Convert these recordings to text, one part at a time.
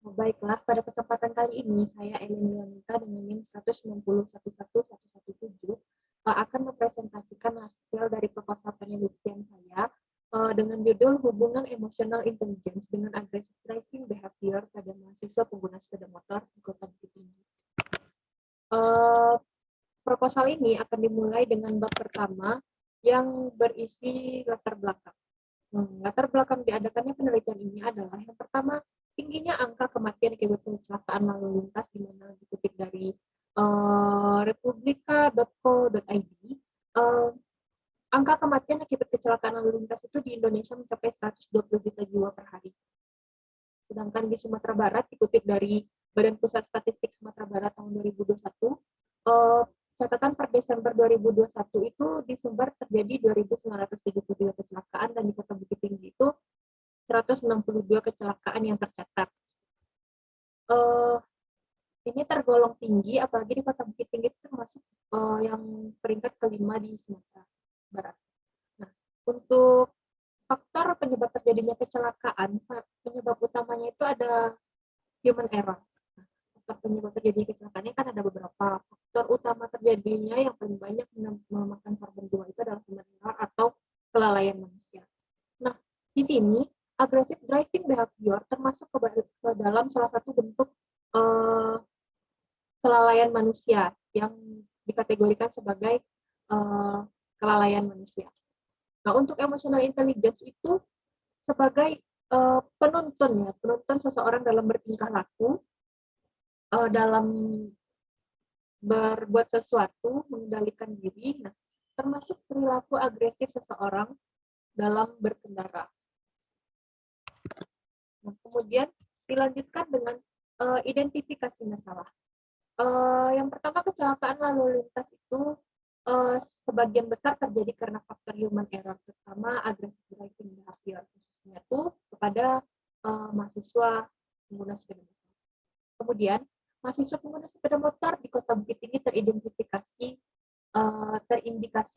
Baiklah, pada kesempatan kali ini saya Elin Leonita dengan NIM 1911117 akan mempresentasikan hasil dari proposal penelitian saya dengan judul Hubungan Emotional Intelligence dengan Aggressive Driving Behavior pada mahasiswa pengguna sepeda motor di Kota Bukit Tinggi. Proposal ini akan dimulai dengan bab pertama yang berisi latar belakang. Latar belakang diadakannya penelitian ini adalah yang pertama, tingginya angka kematian akibat kecelakaan lalu lintas di mana dikutip dari republika.co.id. Angka kematian akibat kecelakaan lalu lintas itu di Indonesia mencapai 120 juta jiwa per hari. Sedangkan di Sumatera Barat dikutip dari Badan Pusat Statistik Sumatera Barat tahun 2021, catatan per Desember 2021 itu di Sumbar terjadi 2.973 kecelakaan dan di Kota Bukit Tinggi itu 162 kecelakaan yang tercatat. Ini tergolong tinggi, apalagi di Kota Bukit Tinggi itu termasuk yang peringkat kelima di Sumatera Barat. Nah, untuk faktor penyebab terjadinya kecelakaan, penyebab utamanya itu ada human error. Faktor penyebab terjadinya kecelakaannya kan ada beberapa. Faktor utama terjadinya yang paling banyak memakan korban jiwa itu adalah human error atau kelalaian manusia. Nah, di sini aggressive driving behavior termasuk ke dalam salah satu bentuk kelalaian manusia yang dikategorikan sebagai kelalaian manusia. Nah, untuk emotional intelligence itu sebagai penuntun seseorang dalam bertingkah laku, dalam berbuat sesuatu, mengendalikan diri, nah, termasuk perilaku agresif seseorang dalam berkendara. Nah, kemudian dilanjutkan dengan identifikasi masalah. Yang pertama, kecelakaan lalu lintas itu sebagian besar terjadi karena faktor human error, terutama aggressive driving behavior, khususnya itu kepada mahasiswa pengguna sepeda motor. Kemudian, mahasiswa pengguna sepeda motor di Kota Bukit Tinggi terindikasi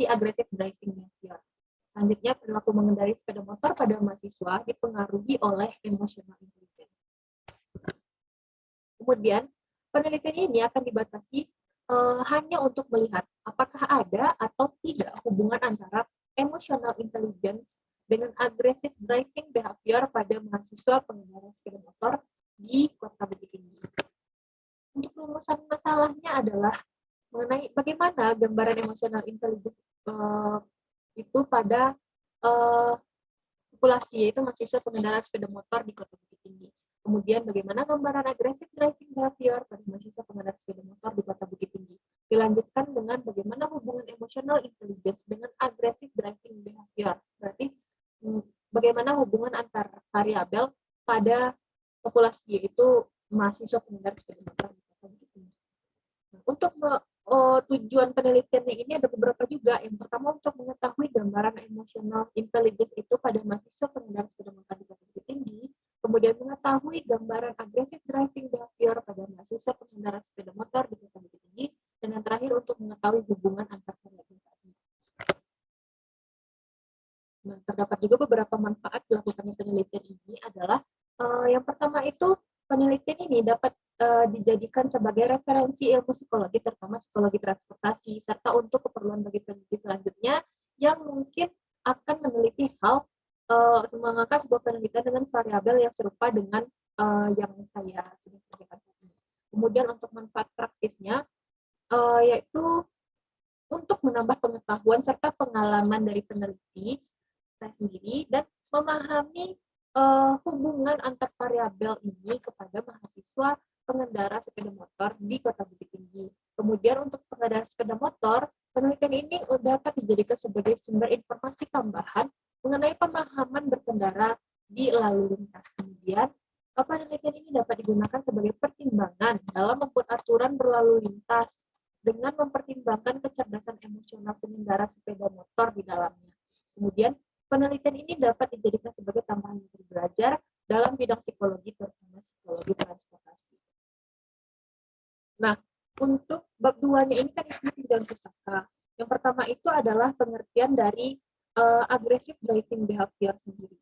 aggressive driving behavior. Selanjutnya, perilaku mengendarai sepeda motor pada mahasiswa dipengaruhi oleh emotional intelligence. Kemudian, penelitian ini akan dibatasi hanya untuk melihat apakah ada atau tidak hubungan antara emotional intelligence dengan aggressive driving behavior pada mahasiswa pengendara sepeda motor di Kota Bukit Tinggi. Untuk rumusan masalahnya adalah mengenai bagaimana gambaran emotional intelligence itu pada populasi, yaitu mahasiswa pengendara sepeda motor di Kota Bukit Tinggi. Kemudian bagaimana gambaran aggressive driving behavior pada mahasiswa pengendara sepeda motor di Kota Bukit Tinggi. Dilanjutkan dengan bagaimana hubungan emotional intelligence dengan aggressive driving behavior. Berarti bagaimana hubungan antar variabel pada populasi, yaitu mahasiswa pengendara sepeda motor di Kota Bukit Tinggi. Nah, untuk tujuan penelitiannya ini ada beberapa juga. Yang pertama, untuk mengetahui gambaran emotional intelligence itu pada mahasiswa pengendara sepeda motor di Kota Bukit Tinggi, kemudian mengetahui gambaran aggressive driving behavior pada mahasiswa pengendara sepeda motor di Kota Bukit Tinggi, dan yang terakhir untuk mengetahui hubungan antar variabel tadi. Nah, terdapat juga beberapa manfaat dilakukannya penelitian ini adalah yang pertama itu penelitian ini dapat dijadikan sebagai referensi ilmu psikologi, terutama psikologi transportasi, serta untuk keperluan bagi peneliti selanjutnya yang mungkin akan meneliti hal mengangkat sebuah penelitian dengan variabel yang serupa dengan yang saya sudah sampaikan tadi. Kemudian untuk manfaat praktisnya yaitu untuk menambah pengetahuan serta pengalaman dari peneliti saya sendiri dan memahami hubungan antar variabel ini kepada mahasiswa pengendara sepeda motor di Kota Bukit Tinggi. Kemudian untuk pengendara sepeda motor, penelitian ini dapat dijadikan sebagai sumber informasi tambahan mengenai pemahaman berkendara di lalu lintas. Kemudian, penelitian ini dapat digunakan sebagai pertimbangan dalam membuat aturan berlalu lintas dengan mempertimbangkan kecerdasan emosional pengendara sepeda motor di dalamnya. Kemudian, penelitian ini dapat dijadikan sebagai tambahan materi belajar dalam bidang psikologi, terutama psikologi transportasi. Nah, untuk bab 2-nya ini kan isinya tinjauan pustaka. Yang pertama itu adalah pengertian dari aggressive driving behavior sendiri.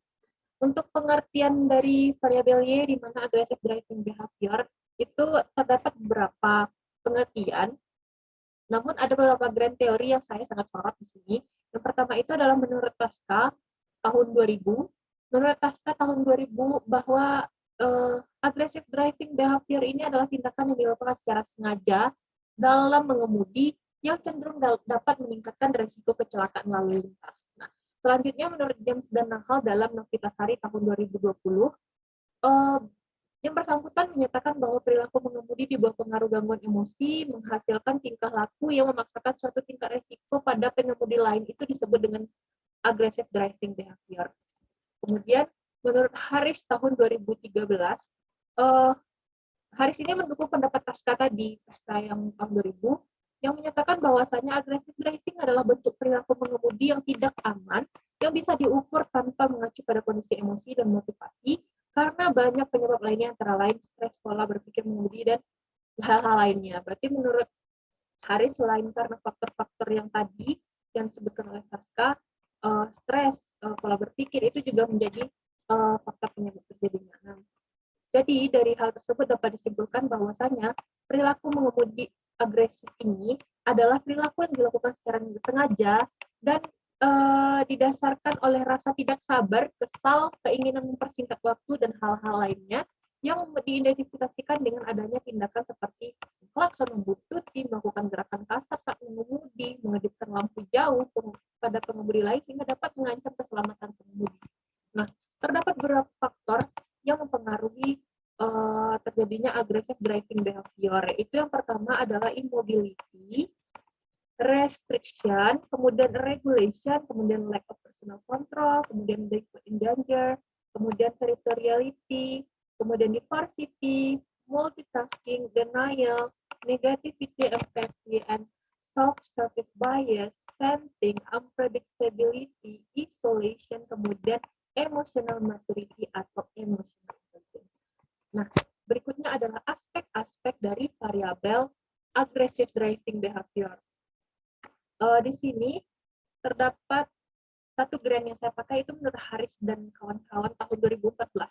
Untuk pengertian dari variabel Y di mana aggressive driving behavior itu terdapat beberapa pengertian, namun ada beberapa grand teori yang saya sangat sorot di sini. Yang pertama itu adalah menurut Tasca tahun 2000. Menurut Tasca tahun 2000 bahwa aggressive driving behavior ini adalah tindakan yang dilakukan secara sengaja dalam mengemudi yang cenderung dapat meningkatkan risiko kecelakaan lalu lintas. Nah, selanjutnya menurut James dan Nahal dalam Novitasari tahun 2020, yang bersangkutan menyatakan bahwa perilaku mengemudi di bawah pengaruh gangguan emosi menghasilkan tingkah laku yang memaksakan suatu tingkat risiko pada pengemudi lain, itu disebut dengan aggressive driving behavior. Kemudian menurut Harris tahun 2013, Harris ini mendukung pendapat Tasca tadi, Tasca yang tahun 2000, yang menyatakan bahwasanya aggressive driving adalah bentuk perilaku mengemudi yang tidak aman, yang bisa diukur tanpa mengacu pada kondisi emosi dan motivasi, karena banyak penyebab lainnya antara lain stres, pola berpikir mengemudi, dan hal-hal lainnya. Berarti menurut Harris, selain karena faktor-faktor yang tadi yang disebutkan oleh Tasca, stres, pola berpikir itu juga menjadi faktor penyebab terjadinya. Nah, jadi dari hal tersebut dapat disimpulkan bahwasanya perilaku mengemudi agresif ini adalah perilaku yang dilakukan secara sengaja dan didasarkan oleh rasa tidak sabar, kesal, keinginan mempersingkat waktu, dan hal-hal lainnya yang diidentifikasikan dengan adanya tindakan seperti klakson membuntuti, melakukan gerakan kasar saat mengemudi, mengedipkan lampu jauh pada pengemudi lain sehingga dapat mengancam keselamatan pengemudi. Nah, terdapat beberapa faktor yang mempengaruhi terjadinya aggressive driving behavior. Itu yang pertama adalah immobility, restriction, kemudian regulation, kemudian lack of personal control, kemudian vehicle in danger, kemudian territoriality, kemudian diversity, multitasking, denial, negativity, empathy, and self-service bias, venting, unpredictability, isolation, kemudian emotional maturity atau emotional intelligence. Nah, berikutnya adalah aspek-aspek dari variabel aggressive driving behavior. Di sini terdapat satu grand yang saya pakai, itu menurut Harris dan kawan-kawan tahun 2014.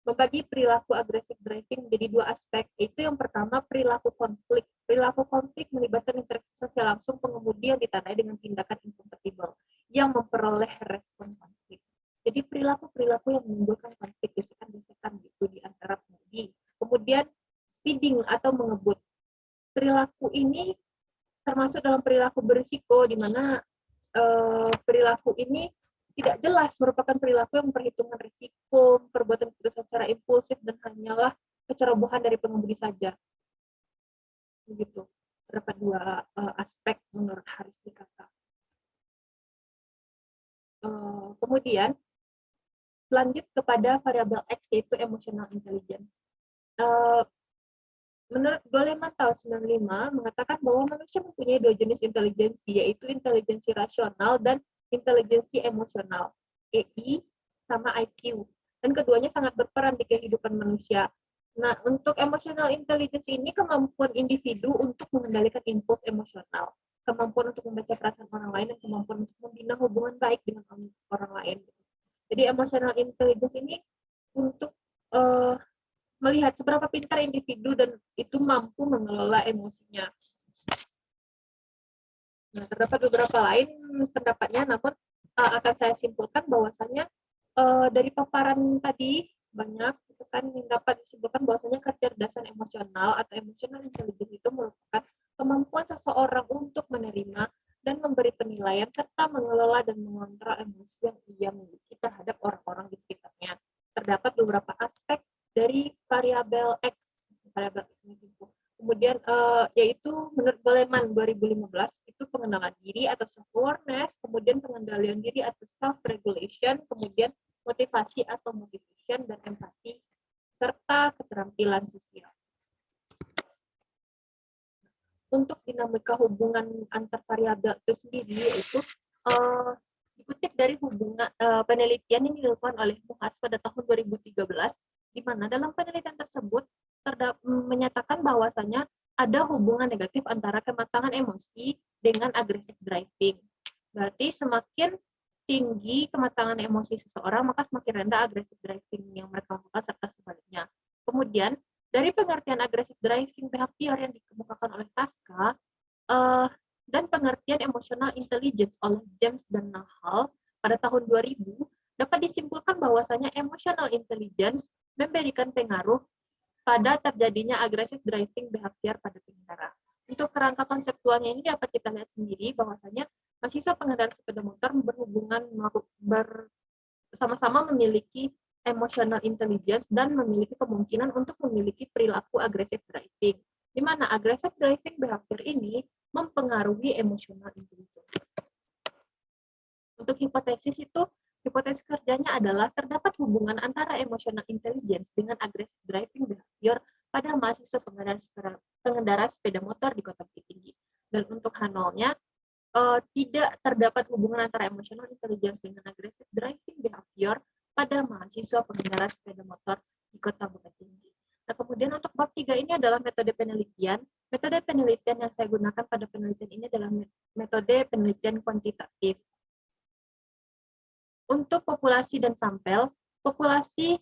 Membagi perilaku agresif driving menjadi dua aspek. Itu yang pertama, perilaku konflik. Perilaku konflik melibatkan interaksi sosial langsung pengemudi yang ditandai dengan tindakan incompatible yang memperoleh respon konflik. Jadi perilaku-perilaku yang menimbulkan konflik, gesekan-gesekan gitu di antara pengemudi. Kemudian speeding atau mengebut. Perilaku ini termasuk dalam perilaku berisiko, di mana perilaku ini tidak jelas, merupakan perilaku yang memperhitungkan risiko, perbuatan keputusan secara impulsif, dan hanyalah kecerobohan dari pengemudi saja. Begitu. Terdapat dua aspek menurut Harris dikata. Kemudian lanjut kepada variabel X, yaitu emotional intelligence. Menurut Goleman tahun 95 mengatakan bahwa manusia mempunyai dua jenis intelijensi, yaitu intelijensi rasional dan intelijensi emosional, EI sama IQ, dan keduanya sangat berperan di kehidupan manusia. Nah, untuk emotional intelligence ini kemampuan individu untuk mengendalikan impuls emosional, kemampuan untuk membaca perasaan orang lain, dan kemampuan untuk membina hubungan baik dengan orang lain. Jadi emotional intelligence ini untuk melihat seberapa pintar individu dan itu mampu mengelola emosinya. Nah, terdapat beberapa lain pendapatnya, namun akan saya simpulkan bahwasanya dari paparan tadi banyak itu kan yang dapat disimpulkan bahwasanya kecerdasan emosional atau emotional intelligence itu merupakan kemampuan seseorang untuk menerima dan memberi penilaian serta mengelola dan mengontrol emosi yang ia miliki terhadap orang-orang di sekitarnya. Terdapat beberapa aspek dari variabel X, variabel X ini. Kemudian yaitu menurut Goleman 2015 itu pengenalan diri atau self-awareness, kemudian pengendalian diri atau self-regulation, kemudian motivasi atau motivation, dan empati, serta keterampilan sosial. Untuk dinamika hubungan antar variabel itu sendiri, yaitu dikutip dari hubungan penelitian yang dilakukan oleh Muhas pada tahun 2013, di mana dalam penelitian tersebut menyatakan bahwasanya ada hubungan negatif antara kematangan emosi dengan aggressive driving. Berarti semakin tinggi kematangan emosi seseorang, maka semakin rendah aggressive driving yang mereka lakukan serta sebaliknya. Kemudian, dari pengertian aggressive driving behavior yang dikemukakan oleh Tasca, dan pengertian emotional intelligence oleh James dan Nahal pada tahun 2000, dapat disimpulkan bahwasanya emotional intelligence memberikan pengaruh pada terjadinya aggressive driving behavior pada pengendara. Untuk kerangka konseptualnya ini dapat kita lihat sendiri bahwasanya mahasiswa pengendara sepeda motor berhubungan bersama-sama memiliki emotional intelligence dan memiliki kemungkinan untuk memiliki perilaku aggressive driving, di mana aggressive driving behavior ini mempengaruhi emotional intelligence. Untuk hipotesis itu, hipotesis kerjanya adalah terdapat hubungan antara emotional intelligence dengan aggressive driving behavior pada mahasiswa pengendara sepeda motor di Kota Bukit Tinggi. Dan untuk H0-nya, tidak terdapat hubungan antara emotional intelligence dengan aggressive driving behavior pada mahasiswa pengendara sepeda motor di Kota Bukit Tinggi. Nah, kemudian untuk bab 3 ini adalah metode penelitian. Metode penelitian yang saya gunakan pada penelitian ini adalah metode penelitian kuantitatif. Untuk populasi dan sampel, populasi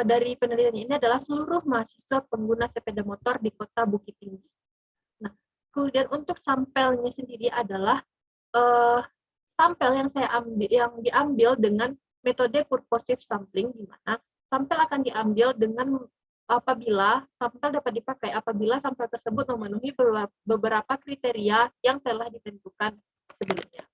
dari penelitian ini adalah seluruh mahasiswa pengguna sepeda motor di Kota Bukit Tinggi. Nah, kemudian untuk sampelnya sendiri adalah sampel yang diambil dengan metode purposive sampling, di mana sampel akan diambil dengan apabila sampel dapat dipakai apabila sampel tersebut memenuhi beberapa kriteria yang telah ditentukan sebelumnya.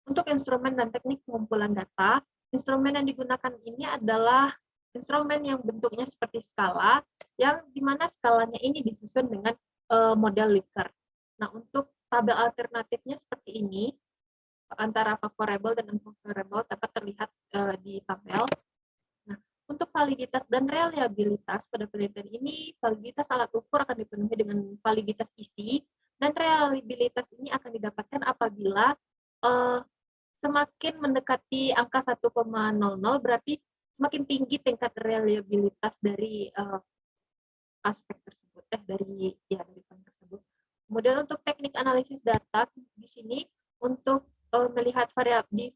Untuk instrumen dan teknik pengumpulan data, instrumen yang digunakan ini adalah instrumen yang bentuknya seperti skala, yang dimana skalanya ini disusun dengan model Likert. Nah, untuk tabel alternatifnya seperti ini, antara favorable dan unfavorable dapat terlihat di tabel. Nah, untuk validitas dan reliabilitas pada penelitian ini, validitas alat ukur akan dipenuhi dengan validitas isi, dan reliabilitas ini akan didapatkan apabila semakin mendekati angka 1,00 berarti semakin tinggi tingkat reliabilitas dari aspek tersebut, dari poin tersebut. Kemudian untuk teknik analisis data di sini untuk melihat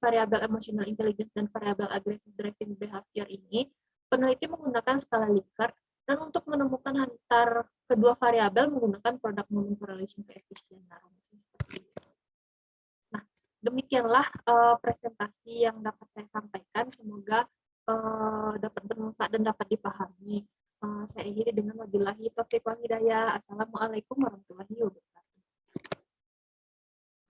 variabel emotional intelligence dan variabel aggressive driving behavior ini, peneliti menggunakan skala Likert, dan untuk menemukan antar kedua variabel menggunakan product moment correlation coefficient. Nah, demikianlah presentasi yang dapat saya sampaikan. Semoga dapat bermanfaat dan dapat dipahami. Saya akhiri dengan wabillahi taufiq wal hidayah. Assalamualaikum warahmatullahi wabarakatuh.